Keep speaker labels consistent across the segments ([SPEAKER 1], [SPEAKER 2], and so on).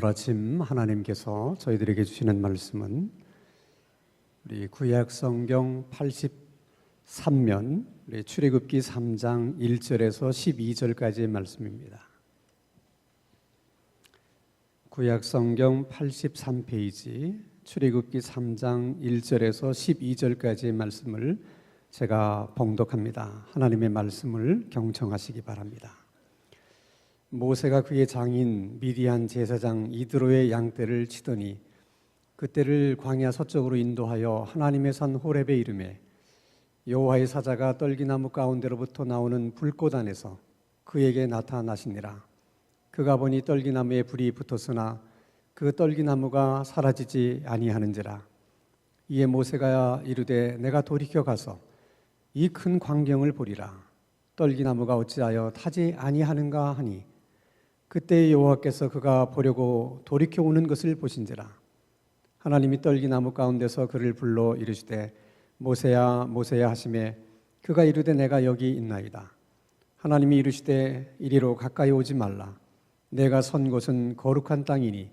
[SPEAKER 1] 오늘 아침 하나님께서 저희들에게 주시는 말씀은 우리 구약 성경 83면 우리 출애굽기 3장 1절에서 12절까지의 말씀입니다. 구약 성경 83페이지 출애굽기 3장 1절에서 12절까지의 말씀을 제가 봉독합니다. 하나님의 말씀을 경청하시기 바랍니다. 모세가 그의 장인 미디안 제사장 이드로의 양떼를 치더니 그떼를 광야 서쪽으로 인도하여 하나님의 산 호렙에 이르매 여호와의 사자가 떨기나무 가운데로부터 나오는 불꽃 안에서 그에게 나타나시니라. 그가 보니 떨기나무에 불이 붙었으나 그 떨기나무가 사라지지 아니하는지라. 이에 모세가 이르되 내가 돌이켜 가서 이 큰 광경을 보리라. 떨기나무가 어찌하여 타지 아니하는가 하니 그때 여호와께서 그가 보려고 돌이켜 오는 것을 보신지라. 하나님이 떨기나무 가운데서 그를 불러 이르시되 모세야 모세야 하시매 그가 이르되 내가 여기 있나이다. 하나님이 이르시되 이리로 가까이 오지 말라. 내가 선 곳은 거룩한 땅이니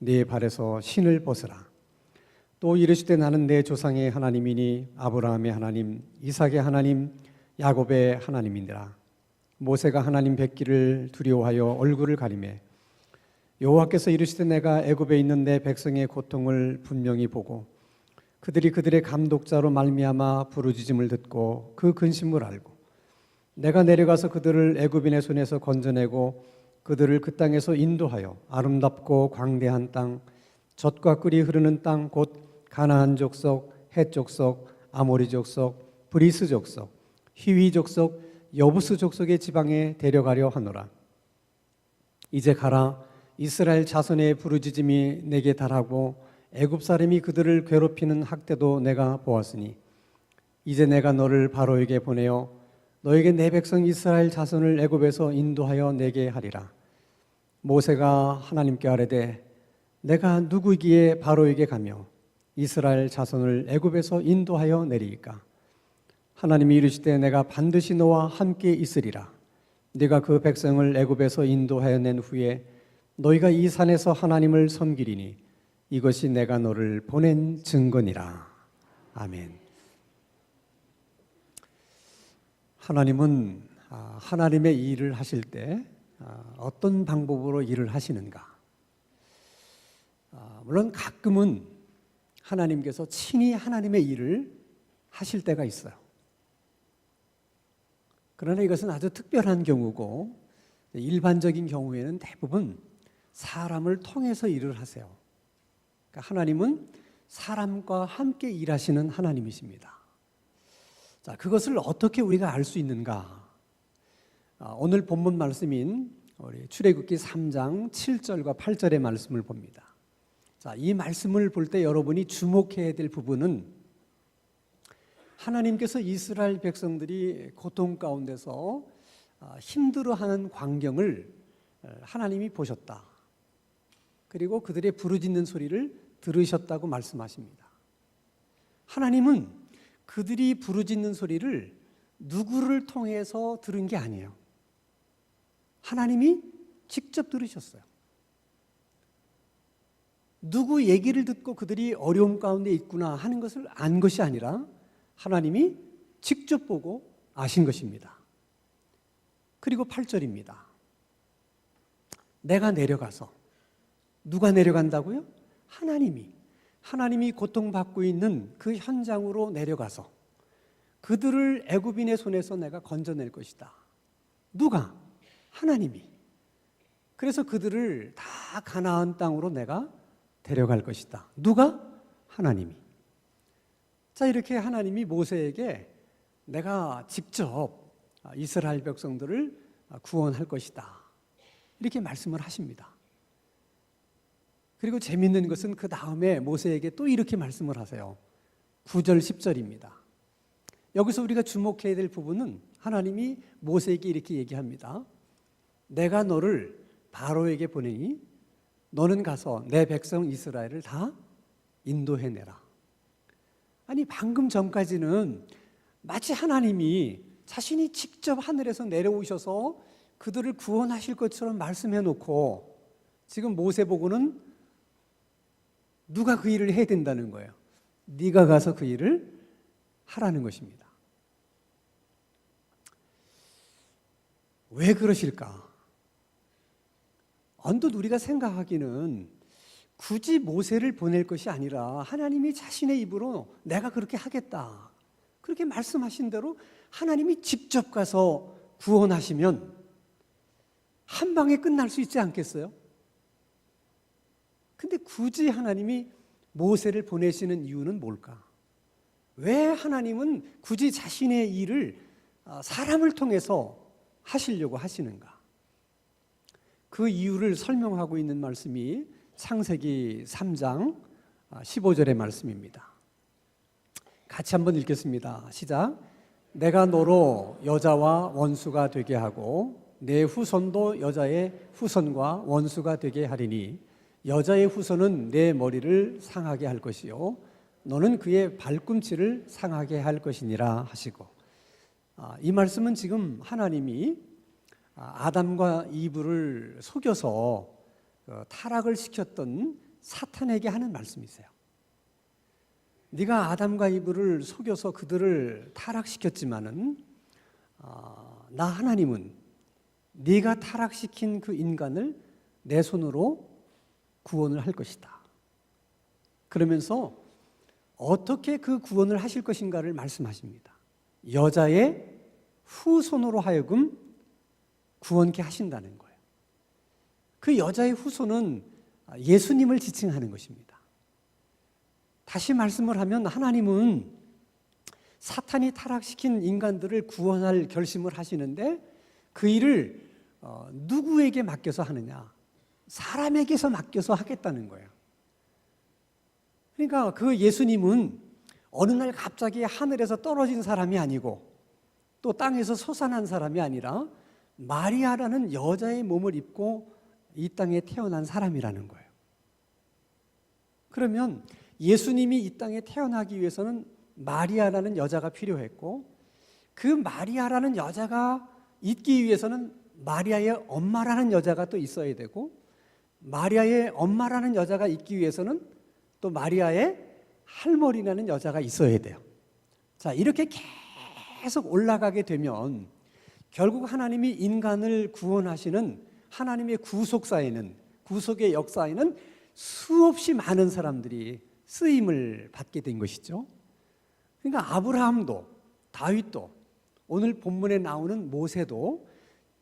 [SPEAKER 1] 네 발에서 신을 벗으라. 또 이르시되 나는 내 조상의 하나님이니 아브라함의 하나님 이삭의 하나님 야곱의 하나님이니라. 모세가 하나님 뵙기를 두려워하여 얼굴을 가리매 여호와께서 이르시되 내가 애굽에 있는 내 백성의 고통을 분명히 보고 그들이 그들의 감독자로 말미암아 부르짖음을 듣고 그 근심을 알고 내가 내려가서 그들을 애굽인의 손에서 건져내고 그들을 그 땅에서 인도하여 아름답고 광대한 땅 젖과 꿀이 흐르는 땅 곧 가나안 족속 헷 족속 아모리 족속 브리스 족속 히위 족속 여부스 족속의 지방에 데려가려 하노라. 이제 가라. 이스라엘 자손의 부르짖음이 내게 달하고 애굽 사람이 그들을 괴롭히는 학대도 내가 보았으니 이제 내가 너를 바로에게 보내어 너에게 내 백성 이스라엘 자손을 애굽에서 인도하여 내게 하리라. 모세가 하나님께 아뢰되 내가 누구이기에 바로에게 가며 이스라엘 자손을 애굽에서 인도하여 내리이까. 하나님이 이르시되 내가 반드시 너와 함께 있으리라. 네가 그 백성을 애굽에서 인도하여 낸 후에 너희가 이 산에서 하나님을 섬기리니 이것이 내가 너를 보낸 증거니라. 아멘. 하나님은 하나님의 일을 하실 때 어떤 방법으로 일을 하시는가? 물론 가끔은 하나님께서 친히 하나님의 일을 하실 때가 있어요. 그러나 이것은 아주 특별한 경우고 일반적인 경우에는 대부분 사람을 통해서 일을 하세요. 그러니까 하나님은 사람과 함께 일하시는 하나님이십니다. 자, 그것을 어떻게 우리가 알 수 있는가? 오늘 본문 말씀인 우리 출애굽기 3장 7절과 8절의 말씀을 봅니다. 자, 이 말씀을 볼 때 여러분이 주목해야 될 부분은 하나님께서 이스라엘 백성들이 고통 가운데서 힘들어하는 광경을 하나님이 보셨다. 그리고 그들의 부르짖는 소리를 들으셨다고 말씀하십니다. 하나님은 그들이 부르짖는 소리를 누구를 통해서 들은 게 아니에요. 하나님이 직접 들으셨어요. 누구 얘기를 듣고 그들이 어려움 가운데 있구나 하는 것을 안 것이 아니라 하나님이 직접 보고 아신 것입니다. 그리고 8절입니다. 내가 내려가서, 누가 내려간다고요? 하나님이 고통받고 있는 그 현장으로 내려가서 그들을 애굽인의 손에서 내가 건져낼 것이다. 누가? 하나님이. 그래서 그들을 다 가나안 땅으로 내가 데려갈 것이다. 누가? 하나님이. 자, 이렇게 하나님이 모세에게 내가 직접 이스라엘 백성들을 구원할 것이다. 이렇게 말씀을 하십니다. 그리고 재밌는 것은 그 다음에 모세에게 또 이렇게 말씀을 하세요. 9절 10절입니다. 여기서 우리가 주목해야 될 부분은 하나님이 모세에게 이렇게 얘기합니다. 내가 너를 바로에게 보내니 너는 가서 내 백성 이스라엘을 다 인도해내라. 아니, 방금 전까지는 마치 하나님이 자신이 직접 하늘에서 내려오셔서 그들을 구원하실 것처럼 말씀해 놓고 지금 모세 보고는 누가 그 일을 해야 된다는 거예요. 네가 가서 그 일을 하라는 것입니다. 왜 그러실까? 언뜻 우리가 생각하기는 굳이 모세를 보낼 것이 아니라 하나님이 자신의 입으로 내가 그렇게 하겠다, 그렇게 말씀하신 대로 하나님이 직접 가서 구원하시면 한 방에 끝날 수 있지 않겠어요? 근데 굳이 하나님이 모세를 보내시는 이유는 뭘까? 왜 하나님은 굳이 자신의 일을 사람을 통해서 하시려고 하시는가? 그 이유를 설명하고 있는 말씀이 창세기 3장 15절의 말씀입니다. 같이 한번 읽겠습니다. 시작. 내가 너로 여자와 원수가 되게 하고 내 후손도 여자의 후손과 원수가 되게 하리니 여자의 후손은 내 머리를 상하게 할 것이요 너는 그의 발꿈치를 상하게 할 것이니라 하시고, 이 말씀은 지금 하나님이 아담과 이브를 속여서 타락을 시켰던 사탄에게 하는 말씀이세요. 네가 아담과 이브를 속여서 그들을 타락시켰지만은 나 하나님은 네가 타락시킨 그 인간을 내 손으로 구원을 할 것이다. 그러면서 어떻게 그 구원을 하실 것인가를 말씀하십니다. 여자의 후손으로 하여금 구원케 하신다는 거예요. 그 여자의 후손은 예수님을 지칭하는 것입니다. 다시 말씀을 하면 하나님은 사탄이 타락시킨 인간들을 구원할 결심을 하시는데 그 일을 누구에게 맡겨서 하느냐? 사람에게서 맡겨서 하겠다는 거예요. 그러니까 그 예수님은 어느 날 갑자기 하늘에서 떨어진 사람이 아니고 또 땅에서 솟아난 사람이 아니라 마리아라는 여자의 몸을 입고 이 땅에 태어난 사람이라는 거예요. 그러면 예수님이 이 땅에 태어나기 위해서는 마리아라는 여자가 필요했고 그 마리아라는 여자가 있기 위해서는 마리아의 엄마라는 여자가 또 있어야 되고 마리아의 엄마라는 여자가 있기 위해서는 또 마리아의 할머니라는 여자가 있어야 돼요. 자, 이렇게 계속 올라가게 되면 결국 하나님이 인간을 구원하시는 하나님의 구속사에는, 구속의 역사에는 수없이 많은 사람들이 쓰임을 받게 된 것이죠. 그러니까 아브라함도, 다윗도, 오늘 본문에 나오는 모세도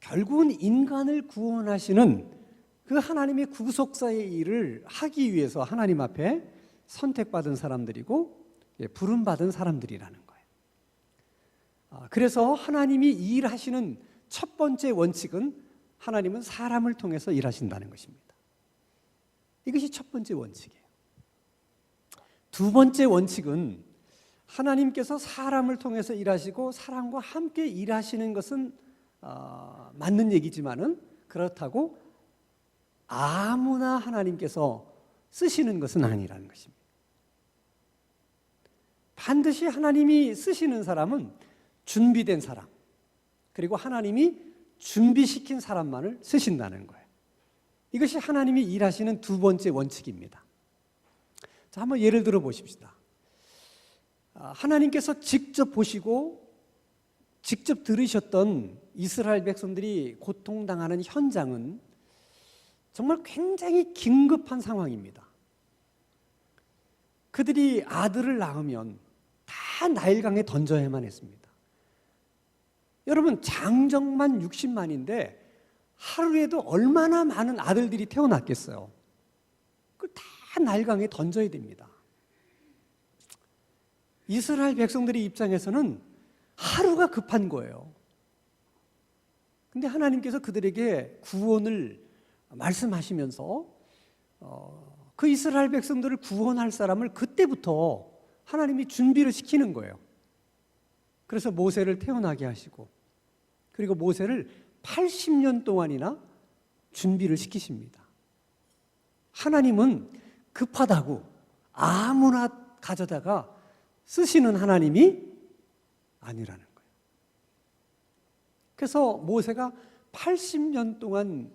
[SPEAKER 1] 결국은 인간을 구원하시는 그 하나님의 구속사의 일을 하기 위해서 하나님 앞에 선택받은 사람들이고 부름받은 사람들이라는 거예요. 그래서 하나님이 일하시는 첫 번째 원칙은 하나님은 사람을 통해서 일하신다는 것입니다. 이것이 첫 번째 원칙이에요. 두 번째 원칙은 하나님께서 사람을 통해서 일하시고 사람과 함께 일하시는 것은 맞는 얘기지만은 그렇다고 아무나 하나님께서 쓰시는 것은 아니라는 것입니다. 반드시 하나님이 쓰시는 사람은 준비된 사람, 그리고 하나님이 준비시킨 사람만을 쓰신다는 거예요. 이것이 하나님이 일하시는 두 번째 원칙입니다. 자, 한번 예를 들어 보십시다. 하나님께서 직접 보시고 직접 들으셨던 이스라엘 백성들이 고통당하는 현장은 정말 굉장히 긴급한 상황입니다. 그들이 아들을 낳으면 다 나일강에 던져야만 했습니다. 여러분, 장정만 60만인데 하루에도 얼마나 많은 아들들이 태어났겠어요. 그걸 다 나일강에 던져야 됩니다. 이스라엘 백성들의 입장에서는 하루가 급한 거예요. 근데 하나님께서 그들에게 구원을 말씀하시면서 그 이스라엘 백성들을 구원할 사람을 그때부터 하나님이 준비를 시키는 거예요. 그래서 모세를 태어나게 하시고 그리고 모세를 80년 동안이나 준비를 시키십니다. 하나님은 급하다고 아무나 가져다가 쓰시는 하나님이 아니라는 거예요. 그래서 모세가 80년 동안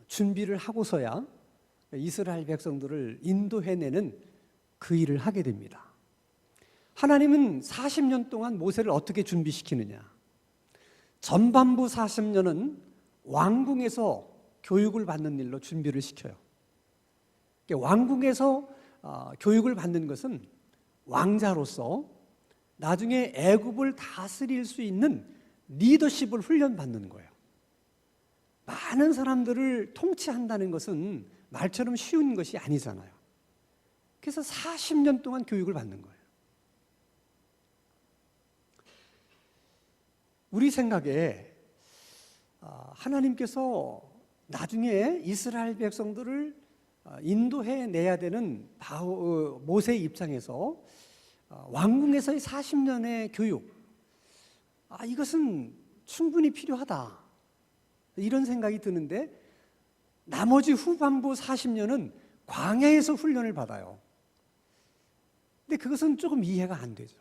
[SPEAKER 1] 준비를 하고서야 이스라엘 백성들을 인도해내는 그 일을 하게 됩니다. 하나님은 40년 동안 모세를 어떻게 준비시키느냐? 전반부 40년은 왕궁에서 교육을 받는 일로 준비를 시켜요. 왕궁에서 교육을 받는 것은 왕자로서 나중에 애굽을 다스릴 수 있는 리더십을 훈련받는 거예요. 많은 사람들을 통치한다는 것은 말처럼 쉬운 것이 아니잖아요. 그래서 40년 동안 교육을 받는 거예요. 우리 생각에 하나님께서 나중에 이스라엘 백성들을 인도해내야 되는 모세의 입장에서 왕궁에서의 40년의 교육, 이것은 충분히 필요하다, 이런 생각이 드는데, 나머지 후반부 40년은 광야에서 훈련을 받아요. 근데 그것은 조금 이해가 안 되죠.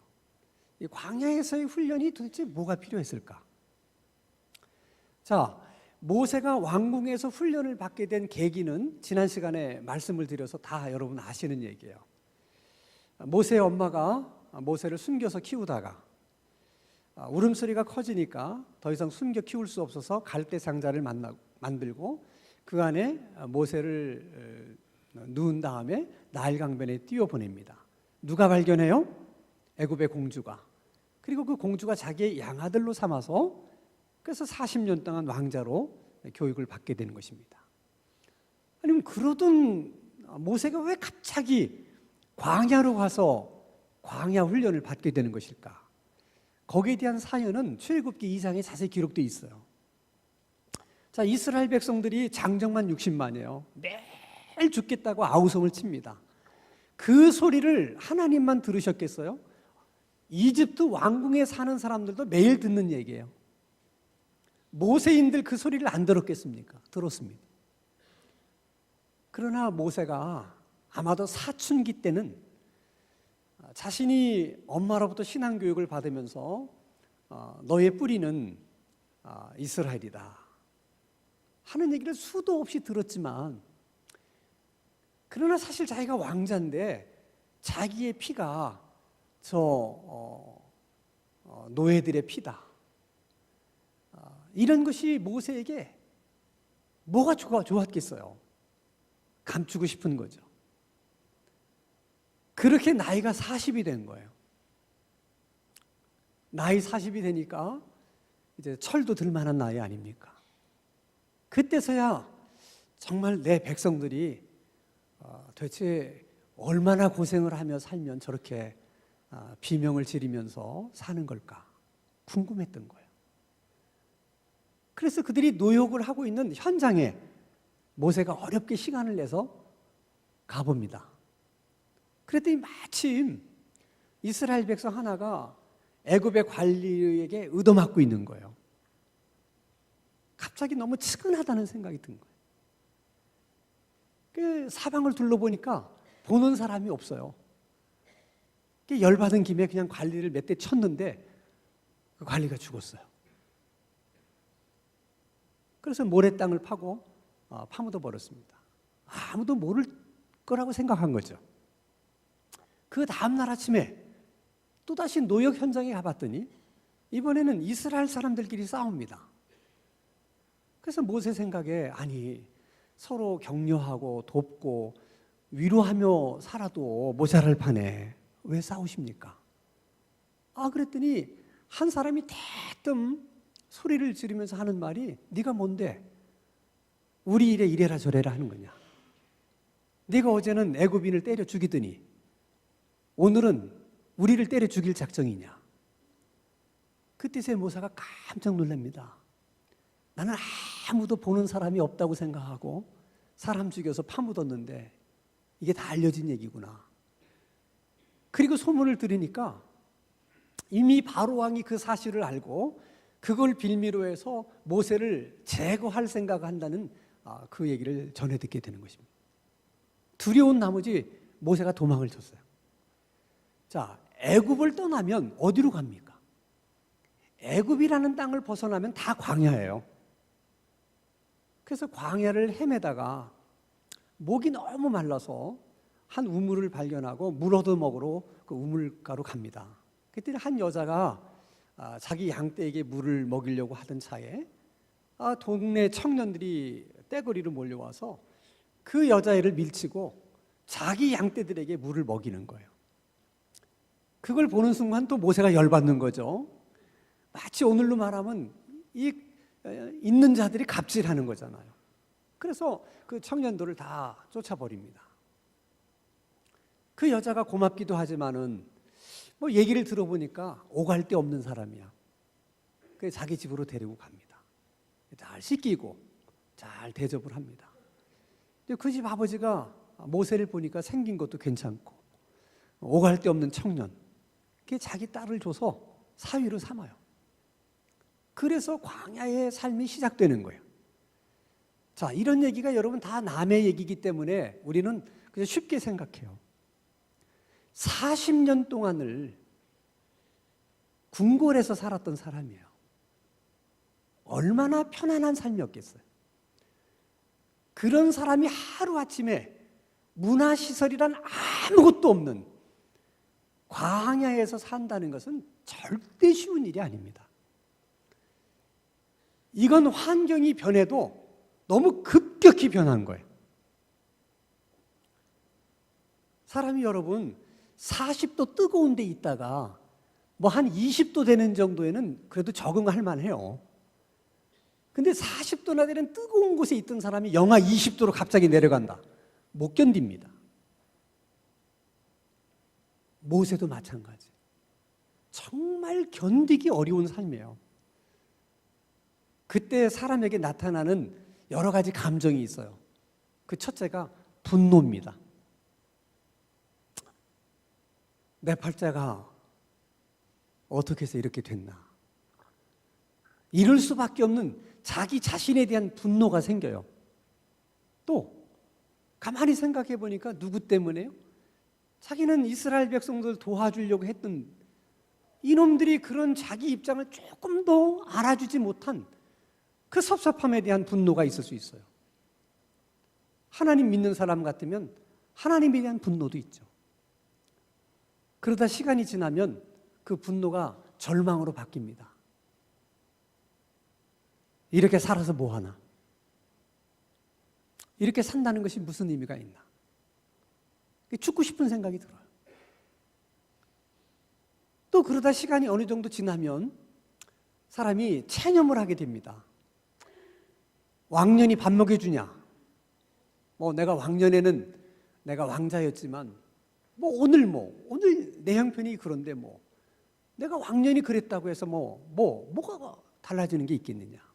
[SPEAKER 1] 이 광야에서의 훈련이 도대체 뭐가 필요했을까? 자, 모세가 왕궁에서 훈련을 받게 된 계기는 지난 시간에 말씀을 드려서 다 여러분 아시는 얘기예요. 모세의 엄마가 모세를 숨겨서 키우다가 울음소리가 커지니까 더 이상 숨겨 키울 수 없어서 갈대 상자를 만들고 그 안에 모세를 누운 다음에 나일 강변에 띄워보냅니다. 누가 발견해요? 애굽의 공주가. 그리고 그 공주가 자기의 양아들로 삼아서 그래서 40년 동안 왕자로 교육을 받게 되는 것입니다. 아니면 그러던 모세가 왜 갑자기 광야로 가서 광야 훈련을 받게 되는 것일까? 거기에 대한 사연은 출애굽기 2장에 자세히 기록되어 있어요. 자, 이스라엘 백성들이 장정만 60만이에요. 매일 죽겠다고 아우성을 칩니다. 그 소리를 하나님만 들으셨겠어요? 이집트 왕궁에 사는 사람들도 매일 듣는 얘기예요. 모세인들 그 소리를 안 들었겠습니까? 들었습니다. 그러나 모세가 아마도 사춘기 때는 자신이 엄마로부터 신앙교육을 받으면서 너의 뿌리는 이스라엘이다 하는 얘기를 수도 없이 들었지만, 그러나 사실 자기가 왕자인데 자기의 피가 노예들의 피다, 이런 것이 모세에게 뭐가 좋았겠어요? 감추고 싶은 거죠. 그렇게 나이가 40이 된 거예요. 나이 40이 되니까 이제 철도 들 만한 나이 아닙니까? 그때서야 정말 내 백성들이 도대체 얼마나 고생을 하며 살면 저렇게 비명을 지르면서 사는 걸까 궁금했던 거예요. 그래서 그들이 노역을 하고 있는 현장에 모세가 어렵게 시간을 내서 가봅니다. 그랬더니 마침 이스라엘 백성 하나가 애굽의 관리에게 얻어맞고 있는 거예요. 갑자기 너무 측은하다는 생각이 든 거예요. 그 사방을 둘러보니까 보는 사람이 없어요. 열받은 김에 그냥 관리를 몇 대 쳤는데 그 관리가 죽었어요. 그래서 모래땅을 파고 파묻어 버렸습니다. 아무도 모를 거라고 생각한 거죠. 그 다음날 아침에 또다시 노역 현장에 가봤더니 이번에는 이스라엘 사람들끼리 싸웁니다. 그래서 모세 생각에 서로 격려하고 돕고 위로하며 살아도 모자랄 판에 왜 싸우십니까? 그랬더니 한 사람이 대뜸 소리를 지르면서 하는 말이, 네가 뭔데 우리 일에 이래라 저래라 하는 거냐? 네가 어제는 애굽인을 때려 죽이더니 오늘은 우리를 때려 죽일 작정이냐? 그때 모세가 깜짝 놀랍니다. 나는 아무도 보는 사람이 없다고 생각하고 사람 죽여서 파묻었는데 이게 다 알려진 얘기구나. 그리고 소문을 들으니까 이미 바로 왕이 그 사실을 알고 그걸 빌미로 해서 모세를 제거할 생각을 한다는 그 얘기를 전해 듣게 되는 것입니다. 두려운 나머지 모세가 도망을 쳤어요. 자, 애굽을 떠나면 어디로 갑니까? 애굽이라는 땅을 벗어나면 다 광야예요. 그래서 광야를 헤매다가 목이 너무 말라서 한 우물을 발견하고 물 얻어 먹으러 그 우물가로 갑니다. 그때 한 여자가 자기 양떼에게 물을 먹이려고 하던 차에 동네 청년들이 떼거리로 몰려와서 그 여자애를 밀치고 자기 양떼들에게 물을 먹이는 거예요. 그걸 보는 순간 또 모세가 열받는 거죠. 마치 오늘로 말하면 있는 자들이 갑질하는 거잖아요. 그래서 그 청년들을 다 쫓아버립니다. 그 여자가 고맙기도 하지만은 뭐 얘기를 들어보니까 오갈 데 없는 사람이야. 그래서 자기 집으로 데리고 갑니다. 잘 씻기고 잘 대접을 합니다. 그 집 아버지가 모세를 보니까 생긴 것도 괜찮고 오갈 데 없는 청년, 그게 자기 딸을 줘서 사위로 삼아요. 그래서 광야의 삶이 시작되는 거예요. 자, 이런 얘기가 여러분 다 남의 얘기이기 때문에 우리는 그냥 쉽게 생각해요. 40년 동안을 궁궐에서 살았던 사람이에요. 얼마나 편안한 삶이었겠어요. 그런 사람이 하루아침에 문화시설이란 아무것도 없는 광야에서 산다는 것은 절대 쉬운 일이 아닙니다. 이건 환경이 변해도 너무 급격히 변한 거예요. 사람이 여러분 40도 뜨거운 데 있다가 뭐 한 20도 되는 정도에는 그래도 적응할 만해요. 근데 40도나 되는 뜨거운 곳에 있던 사람이 영하 20도로 갑자기 내려간다. 못 견딥니다. 모세도 마찬가지. 정말 견디기 어려운 삶이에요. 그때 사람에게 나타나는 여러 가지 감정이 있어요. 그 첫째가 분노입니다. 내 팔자가 어떻게 해서 이렇게 됐나. 이럴 수밖에 없는 자기 자신에 대한 분노가 생겨요. 또 가만히 생각해 보니까 누구 때문에요? 자기는 이스라엘 백성들 도와주려고 했던 이놈들이 그런 자기 입장을 조금 더 알아주지 못한 그 섭섭함에 대한 분노가 있을 수 있어요. 하나님 믿는 사람 같으면 하나님에 대한 분노도 있죠. 그러다 시간이 지나면 그 분노가 절망으로 바뀝니다. 이렇게 살아서 뭐하나? 이렇게 산다는 것이 무슨 의미가 있나? 죽고 싶은 생각이 들어요. 또 그러다 시간이 어느 정도 지나면 사람이 체념을 하게 됩니다. 왕년이 밥 먹여주냐? 뭐 내가 왕년에는 내가 왕자였지만 오늘 내 형편이 그런데 내가 왕년이 그랬다고 해서 뭐가 달라지는 게 있겠느냐?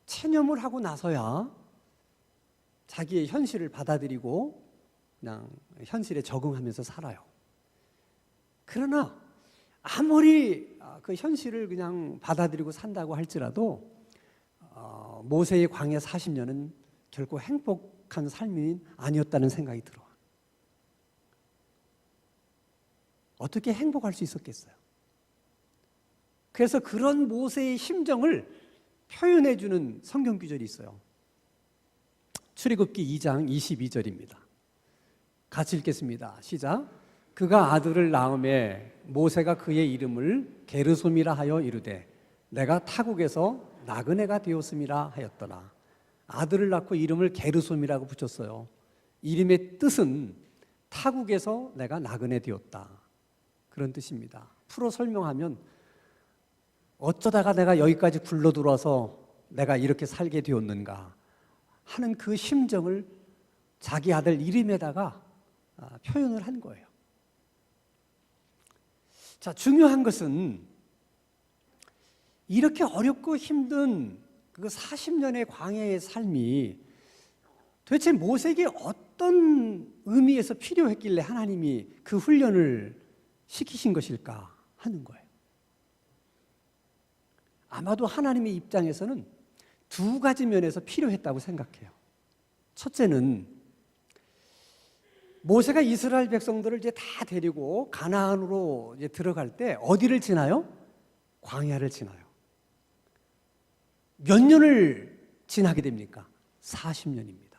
[SPEAKER 1] 체념을 하고 나서야 자기의 현실을 받아들이고 그냥 현실에 적응하면서 살아요. 그러나 아무리 그 현실을 그냥 받아들이고 산다고 할지라도 모세의 광야 40년은 결코 행복한 삶이 아니었다는 생각이 들어요. 어떻게 행복할 수 있었겠어요? 그래서 그런 모세의 심정을 표현해 주는 성경 구절이 있어요. 출애굽기 2장 22절입니다. 같이 읽겠습니다. 시작. 그가 아들을 낳음에 모세가 그의 이름을 게르솜이라 하여 이르되 내가 타국에서 나그네가 되었음이라 하였더라. 아들을 낳고 이름을 게르솜이라고 붙였어요. 이름의 뜻은 타국에서 내가 나그네 되었다. 그런 뜻입니다. 풀어 설명하면 어쩌다가 내가 여기까지 굴러 들어와서 내가 이렇게 살게 되었는가 하는 그 심정을 자기 아들 이름에다가 표현을 한 거예요. 자, 중요한 것은 이렇게 어렵고 힘든 그 40년의 광야의 삶이 도대체 모세에게 어떤 의미에서 필요했길래 하나님이 그 훈련을 시키신 것일까 하는 거예요. 아마도 하나님의 입장에서는 두 가지 면에서 필요했다고 생각해요. 첫째는 모세가 이스라엘 백성들을 이제 다 데리고 가나안으로 이제 들어갈 때 어디를 지나요? 광야를 지나요. 몇 년을 지나게 됩니까? 40년입니다.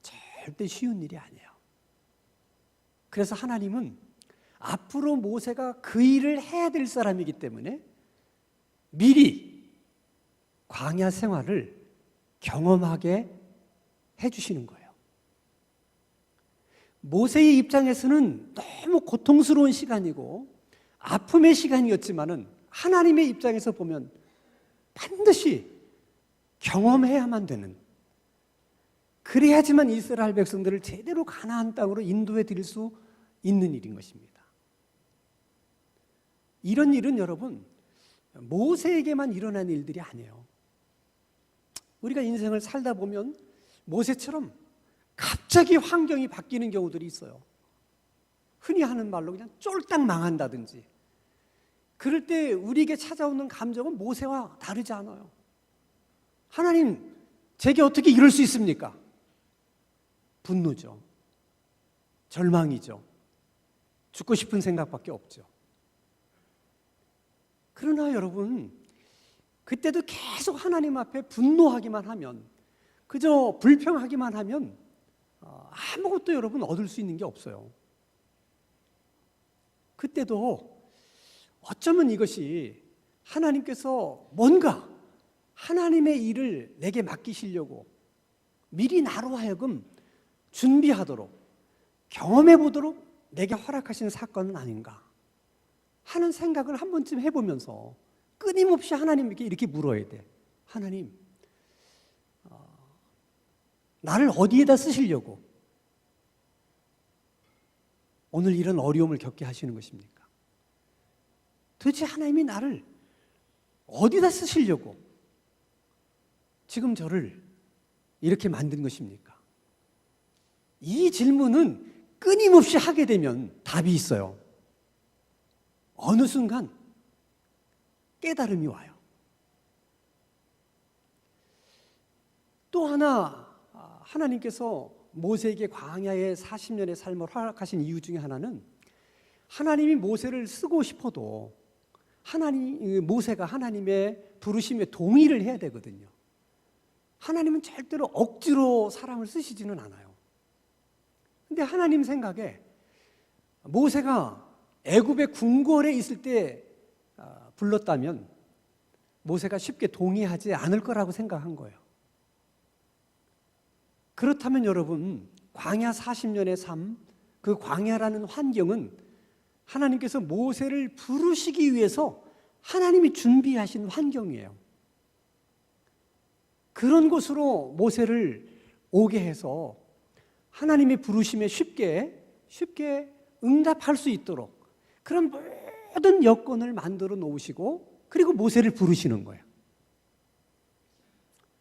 [SPEAKER 1] 절대 쉬운 일이 아니에요. 그래서 하나님은 앞으로 모세가 그 일을 해야 될 사람이기 때문에 미리 광야 생활을 경험하게 해주시는 거예요. 모세의 입장에서는 너무 고통스러운 시간이고 아픔의 시간이었지만은 하나님의 입장에서 보면 반드시 경험해야만 되는, 그래야지만 이스라엘 백성들을 제대로 가나안 땅으로 인도해 드릴 수 있는 일인 것입니다. 이런 일은 여러분 모세에게만 일어난 일들이 아니에요. 우리가 인생을 살다 보면 모세처럼 갑자기 환경이 바뀌는 경우들이 있어요. 흔히 하는 말로 그냥 쫄딱 망한다든지. 그럴 때 우리에게 찾아오는 감정은 모세와 다르지 않아요. 하나님, 제게 어떻게 이럴 수 있습니까? 분노죠. 절망이죠. 죽고 싶은 생각밖에 없죠. 그러나 여러분, 그때도 계속 하나님 앞에 분노하기만 하면, 그저 불평하기만 하면 아무것도 여러분 얻을 수 있는 게 없어요. 그때도 어쩌면 이것이 하나님께서 뭔가 하나님의 일을 내게 맡기시려고 미리 나로 하여금 준비하도록, 경험해 보도록 내게 허락하신 사건은 아닌가 하는 생각을 한 번쯤 해보면서 끊임없이 하나님께 이렇게 물어야 돼. 하나님, 나를 어디에다 쓰시려고 오늘 이런 어려움을 겪게 하시는 것입니까? 도대체 하나님이 나를 어디다 쓰시려고 지금 저를 이렇게 만든 것입니까? 이 질문은 끊임없이 하게 되면 답이 있어요. 어느 순간 깨달음이 와요. 또 하나, 하나님께서 모세에게 광야의 40년의 삶을 허락하신 이유 중에 하나는 하나님이 모세를 쓰고 싶어도 모세가 하나님의 부르심에 동의를 해야 되거든요. 하나님은 절대로 억지로 사람을 쓰시지는 않아요. 근데 하나님 생각에 모세가 애굽의 궁궐에 있을 때 불렀다면 모세가 쉽게 동의하지 않을 거라고 생각한 거예요. 그렇다면 여러분, 광야 40년의 삶, 그 광야라는 환경은 하나님께서 모세를 부르시기 위해서 하나님이 준비하신 환경이에요. 그런 곳으로 모세를 오게 해서 하나님의 부르심에 쉽게 응답할 수 있도록 그런 모든 여건을 만들어 놓으시고 그리고 모세를 부르시는 거예요.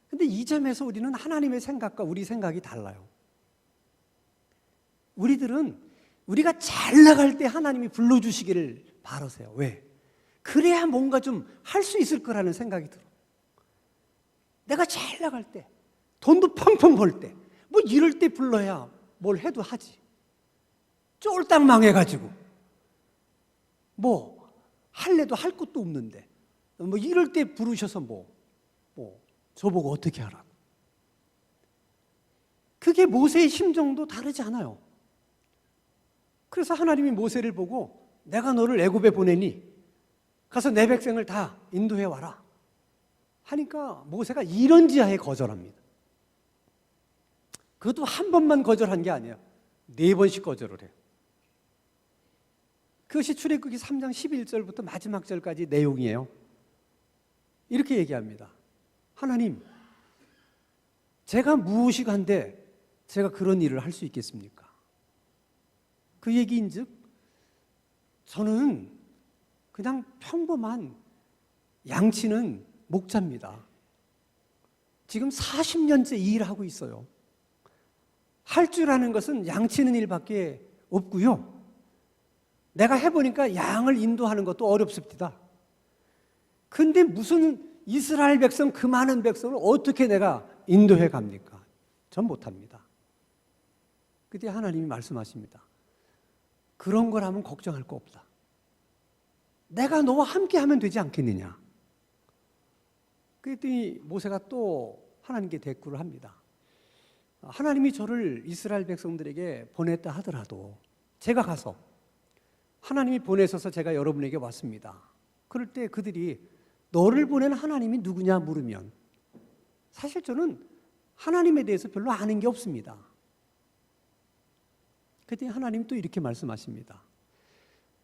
[SPEAKER 1] 근데 이 점에서 우리는 하나님의 생각과 우리 생각이 달라요. 우리들은 우리가 잘 나갈 때 하나님이 불러주시기를 바라세요. 왜? 그래야 뭔가 좀 할 수 있을 거라는 생각이 들어. 내가 잘 나갈 때, 돈도 펑펑 벌 때, 뭐 이럴 때 불러야 뭘 해도 하지. 쫄딱 망해가지고 뭐 할래도 할 것도 없는데 뭐 이럴 때 부르셔서 뭐 저보고 어떻게 하라고. 그게 모세의 심정도 다르지 않아요. 그래서 하나님이 모세를 보고 내가 너를 애굽에 보내니 가서 내 백성을 다 인도해 와라 하니까 모세가 이런지하에 거절합니다. 그것도 한 번만 거절한 게 아니에요. 4번씩 거절을 해요. 그것이 출애굽기 3장 11절부터 마지막 절까지 내용이에요. 이렇게 얘기합니다. 하나님, 제가 무엇이간데 제가 그런 일을 할 수 있겠습니까? 그 얘기인즉 저는 그냥 평범한 양치는 목자입니다. 지금 40년째 이 일을 하고 있어요. 할 줄 아는 것은 양치는 일밖에 없고요. 내가 해보니까 양을 인도하는 것도 어렵습니다. 근데 무슨 이스라엘 백성, 그 많은 백성을 어떻게 내가 인도해 갑니까? 전 못합니다. 그때 하나님이 말씀하십니다. 그런 걸 하면 걱정할 거 없다. 내가 너와 함께 하면 되지 않겠느냐? 그랬더니 모세가 또 하나님께 대꾸를 합니다. 하나님이 저를 이스라엘 백성들에게 보냈다 하더라도 제가 가서 하나님이 보내셔서 제가 여러분에게 왔습니다. 그럴 때 그들이 너를 보낸 하나님이 누구냐 물으면 사실 저는 하나님에 대해서 별로 아는 게 없습니다. 그랬더니 하나님 또 이렇게 말씀하십니다.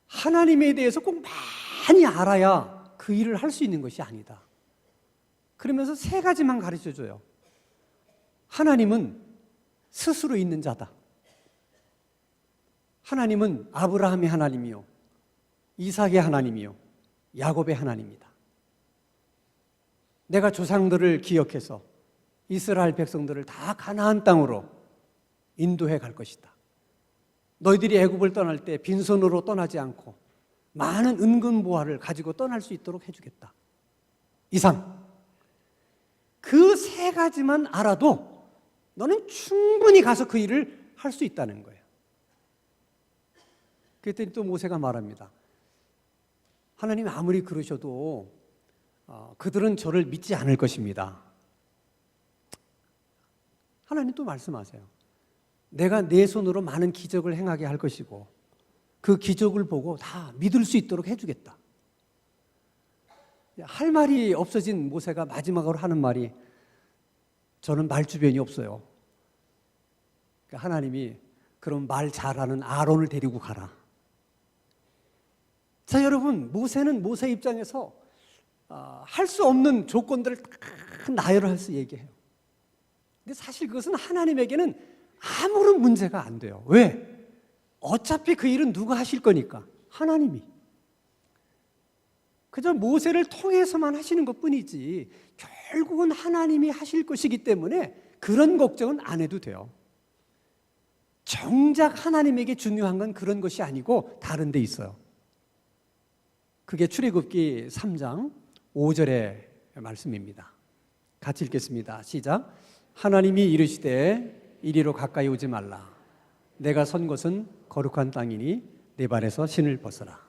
[SPEAKER 1] 하나님에 대해서 꼭 많이 알아야 그 일을 할 수 있는 것이 아니다. 그러면서 세 가지만 가르쳐줘요. 하나님은 스스로 있는 자다. 하나님은 아브라함의 하나님이요, 이삭의 하나님이요, 야곱의 하나님이다. 내가 조상들을 기억해서 이스라엘 백성들을 다 가나안 땅으로 인도해 갈 것이다. 너희들이 애굽을 떠날 때 빈손으로 떠나지 않고 많은 은근보화를 가지고 떠날 수 있도록 해주겠다. 이상. 그 세 가지만 알아도 너는 충분히 가서 그 일을 할 수 있다는 거예요. 그랬더니 또 모세가 말합니다. 하나님 아무리 그러셔도 그들은 저를 믿지 않을 것입니다. 하나님 또 말씀하세요. 내가 내 손으로 많은 기적을 행하게 할 것이고 그 기적을 보고 다 믿을 수 있도록 해주겠다. 할 말이 없어진 모세가 마지막으로 하는 말이 저는 말주변이 없어요. 하나님이 그럼 말 잘하는 아론을 데리고 가라. 자, 여러분, 모세는 모세 입장에서 할 수 없는 조건들을 다 나열해서 얘기해요. 근데 사실 그것은 하나님에게는 아무런 문제가 안 돼요. 왜? 어차피 그 일은 누가 하실 거니까 하나님이. 그저 모세를 통해서만 하시는 것뿐이지 결국은 하나님이 하실 것이기 때문에 그런 걱정은 안 해도 돼요. 정작 하나님에게 중요한 건 그런 것이 아니고 다른 데 있어요. 그게 출애굽기 3장 5절의 말씀입니다. 같이 읽겠습니다. 시작. 하나님이 이르시되 이리로 가까이 오지 말라. 내가 선 곳은 거룩한 땅이니 내 발에서 신을 벗어라.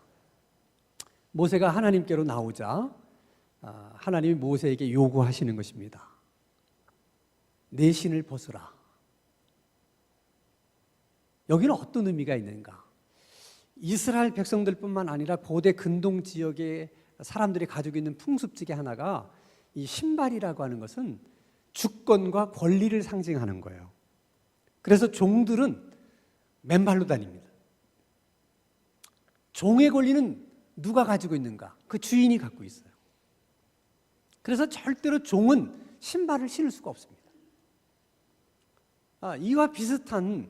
[SPEAKER 1] 모세가 하나님께로 나오자 하나님이 모세에게 요구하시는 것입니다. 내 신을 벗으라. 여기는 어떤 의미가 있는가? 이스라엘 백성들뿐만 아니라 고대 근동 지역의 사람들이 가지고 있는 풍습 중에 하나가 이 신발이라고 하는 것은 주권과 권리를 상징하는 거예요. 그래서 종들은 맨발로 다닙니다. 종의 권리는 누가 가지고 있는가? 그 주인이 갖고 있어요. 그래서 절대로 종은 신발을 신을 수가 없습니다. 이와 비슷한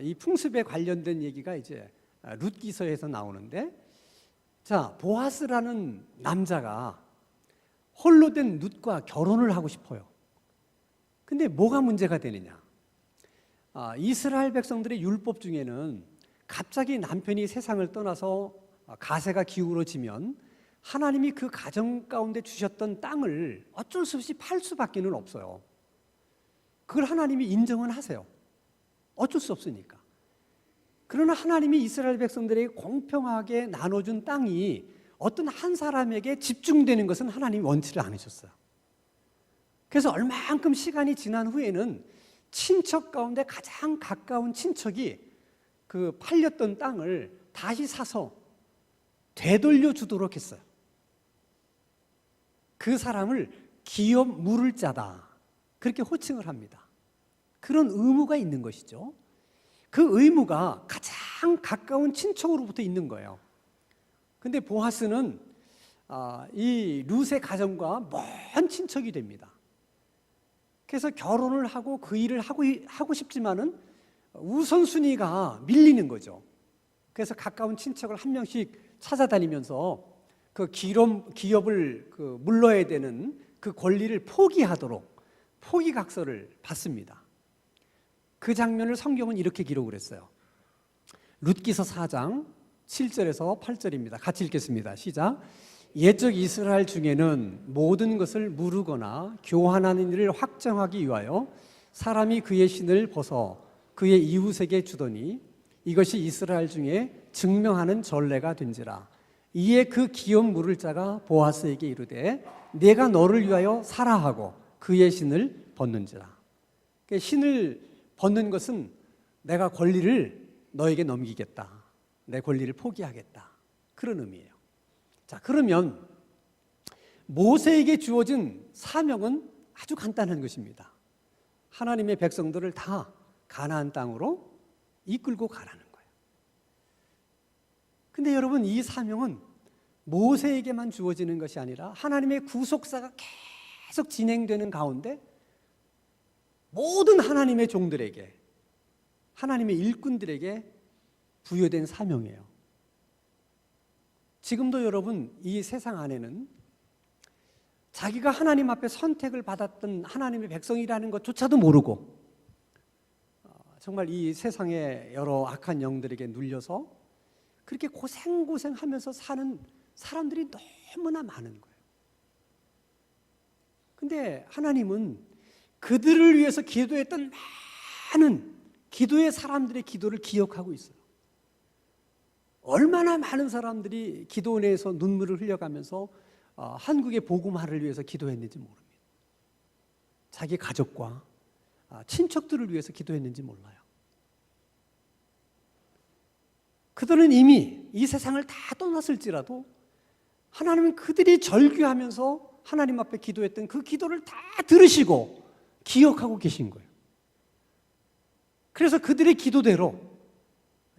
[SPEAKER 1] 이 풍습에 관련된 얘기가 이제 룻기서에서 나오는데, 자, 보아스라는 남자가 홀로 된 룻과 결혼을 하고 싶어요. 근데 뭐가 문제가 되느냐? 이스라엘 백성들의 율법 중에는 갑자기 남편이 세상을 떠나서 가세가 기울어지면 하나님이 그 가정 가운데 주셨던 땅을 어쩔 수 없이 팔 수밖에는 없어요. 그걸 하나님이 인정은 하세요. 어쩔 수 없으니까. 그러나 하나님이 이스라엘 백성들에게 공평하게 나눠준 땅이 어떤 한 사람에게 집중되는 것은 하나님이 원치를 않으셨어요. 그래서 얼마만큼 시간이 지난 후에는 친척 가운데 가장 가까운 친척이 그 팔렸던 땅을 다시 사서 되돌려 주도록 했어요. 그 사람을 기업 물을 자다, 그렇게 호칭을 합니다. 그런 의무가 있는 것이죠. 그 의무가 가장 가까운 친척으로부터 있는 거예요. 근데 보아스는 이 룻의 가정과 먼 친척이 됩니다. 그래서 결혼을 하고 그 일을 하고 싶지만은 우선순위가 밀리는 거죠. 그래서 가까운 친척을 한 명씩 찾아다니면서 그 기업을 물러야 되는 그 권리를 포기하도록 포기각서를 받습니다. 그 장면을 성경은 이렇게 기록을 했어요. 룻기서 4장 7절에서 8절입니다. 같이 읽겠습니다. 시작. 옛적 이스라엘 중에는 모든 것을 무르거나 교환하는 일을 확정하기 위하여 사람이 그의 신을 벗어 그의 이웃에게 주더니 이것이 이스라엘 중에 증명하는 전례가 된지라. 이에 그 기업 물을 자가 보아스에게 이르되 내가 너를 위하여 사라 하고 그의 신을 벗는지라. 그러니까 신을 벗는 것은 내가 권리를 너에게 넘기겠다, 내 권리를 포기하겠다, 그런 의미예요. 자, 그러면 모세에게 주어진 사명은 아주 간단한 것입니다. 하나님의 백성들을 다 가나안 땅으로 이끌고 가라는 거예요. 근데 여러분, 이 사명은 모세에게만 주어지는 것이 아니라 하나님의 구속사가 계속 진행되는 가운데 모든 하나님의 종들에게, 하나님의 일꾼들에게 부여된 사명이에요. 지금도 여러분, 이 세상 안에는 자기가 하나님 앞에 선택을 받았던 하나님의 백성이라는 것조차도 모르고 정말 이 세상의 여러 악한 영들에게 눌려서 그렇게 고생하면서 사는 사람들이 너무나 많은 거예요. 근데 하나님은 그들을 위해서 기도했던 많은 기도의 사람들의 기도를 기억하고 있어요. 얼마나 많은 사람들이 기도원에서 눈물을 흘려가면서 한국의 복음화를 위해서 기도했는지 모릅니다. 자기 가족과 친척들을 위해서 기도했는지 몰라요. 그들은 이미 이 세상을 다 떠났을지라도 하나님은 그들이 절규하면서 하나님 앞에 기도했던 그 기도를 다 들으시고 기억하고 계신 거예요. 그래서 그들의 기도대로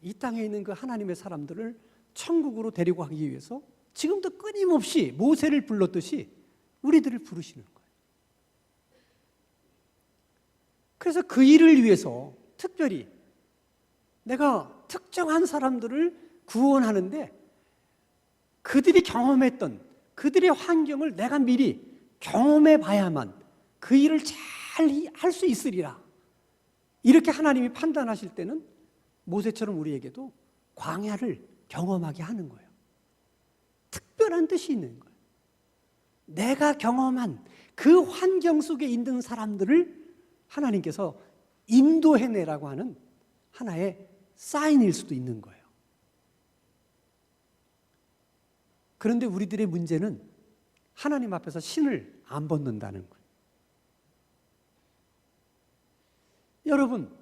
[SPEAKER 1] 이 땅에 있는 그 하나님의 사람들을 천국으로 데리고 가기 위해서 지금도 끊임없이 모세를 불렀듯이 우리들을 부르시는 거예요. 그래서 그 일을 위해서 특별히 내가 특정한 사람들을 구원하는데 그들이 경험했던 그들의 환경을 내가 미리 경험해 봐야만 그 일을 잘 할 수 있으리라. 이렇게 하나님이 판단하실 때는 모세처럼 우리에게도 광야를 경험하게 하는 거예요. 특별한 뜻이 있는 거예요. 내가 경험한 그 환경 속에 있는 사람들을 하나님께서 인도해내라고 하는 하나의 사인일 수도 있는 거예요. 그런데 우리들의 문제는 하나님 앞에서 신을 안 벗는다는 거예요. 여러분,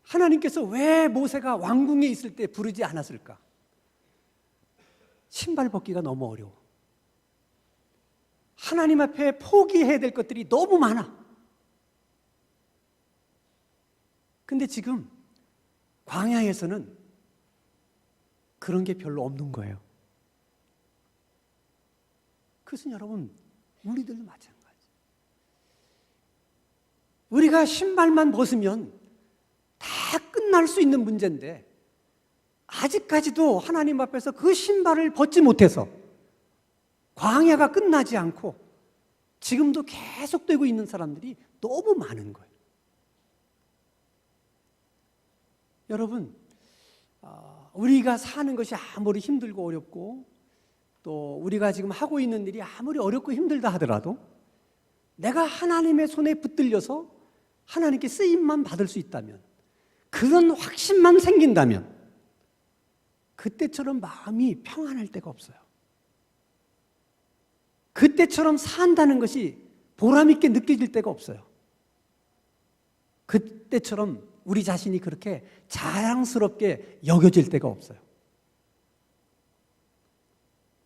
[SPEAKER 1] 하나님께서 왜 모세가 왕궁에 있을 때 부르지 않았을까? 신발 벗기가 너무 어려워. 하나님 앞에 포기해야 될 것들이 너무 많아. 근데 지금 광야에서는 그런 게 별로 없는 거예요. 그것은 여러분, 우리들도 마찬가지예요. 우리가 신발만 벗으면 다 끝날 수 있는 문제인데 아직까지도 하나님 앞에서 그 신발을 벗지 못해서 광야가 끝나지 않고 지금도 계속되고 있는 사람들이 너무 많은 거예요. 여러분, 우리가 사는 것이 아무리 힘들고 어렵고 또 우리가 지금 하고 있는 일이 아무리 어렵고 힘들다 하더라도 내가 하나님의 손에 붙들려서 하나님께 쓰임만 받을 수 있다면, 그런 확신만 생긴다면 그때처럼 마음이 평안할 데가 없어요. 그때처럼 산다는 것이 보람 있게 느껴질 때가 없어요. 그때처럼 우리 자신이 그렇게 자랑스럽게 여겨질 때가 없어요.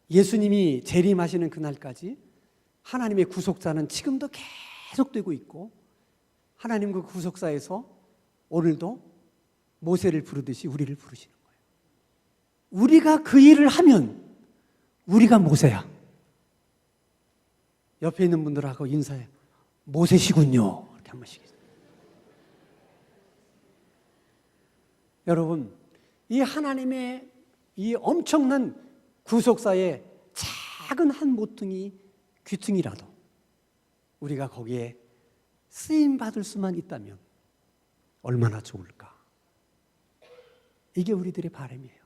[SPEAKER 1] 예수님이 재림하시는 그날까지 하나님의 구속사는 지금도 계속되고 있고 하나님 그 구속사에서 오늘도 모세를 부르듯이 우리를 부르시는 거예요. 우리가 그 일을 하면 우리가 모세야. 옆에 있는 분들하고 인사해. 모세시군요. 이렇게 한 번씩. 여러분, 이 하나님의 이 엄청난 구속사의 작은 한 모퉁이 귀퉁이라도 우리가 거기에 쓰임 받을 수만 있다면 얼마나 좋을까. 이게 우리들의 바람이에요.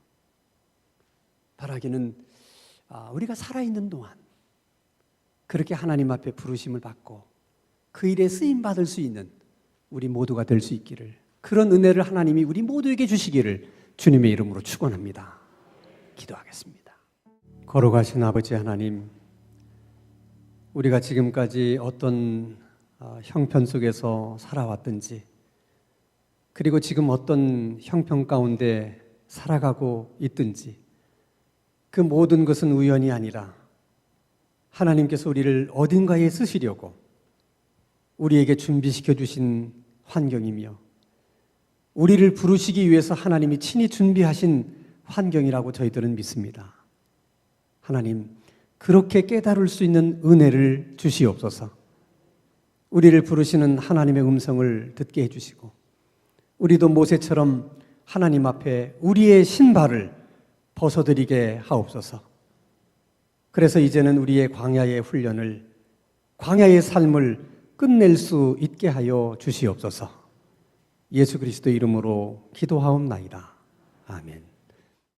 [SPEAKER 1] 바라기는 우리가 살아있는 동안 그렇게 하나님 앞에 부르심을 받고 그 일에 쓰임 받을 수 있는 우리 모두가 될 수 있기를, 그런 은혜를 하나님이 우리 모두에게 주시기를 주님의 이름으로 축원합니다. 기도하겠습니다. 거룩하신 아버지 하나님, 우리가 지금까지 어떤 형편 속에서 살아왔든지, 그리고 지금 어떤 형편 가운데 살아가고 있든지, 그 모든 것은 우연이 아니라 하나님께서 우리를 어딘가에 쓰시려고 우리에게 준비시켜 주신 환경이며, 우리를 부르시기 위해서 하나님이 친히 준비하신 환경이라고 저희들은 믿습니다. 하나님, 그렇게 깨달을 수 있는 은혜를 주시옵소서. 우리를 부르시는 하나님의 음성을 듣게 해주시고, 우리도 모세처럼 하나님 앞에 우리의 신발을 벗어드리게 하옵소서. 그래서 이제는 우리의 광야의 훈련을, 광야의 삶을 끝낼 수 있게 하여 주시옵소서. 예수 그리스도 이름으로 기도하옵나이다. 아멘.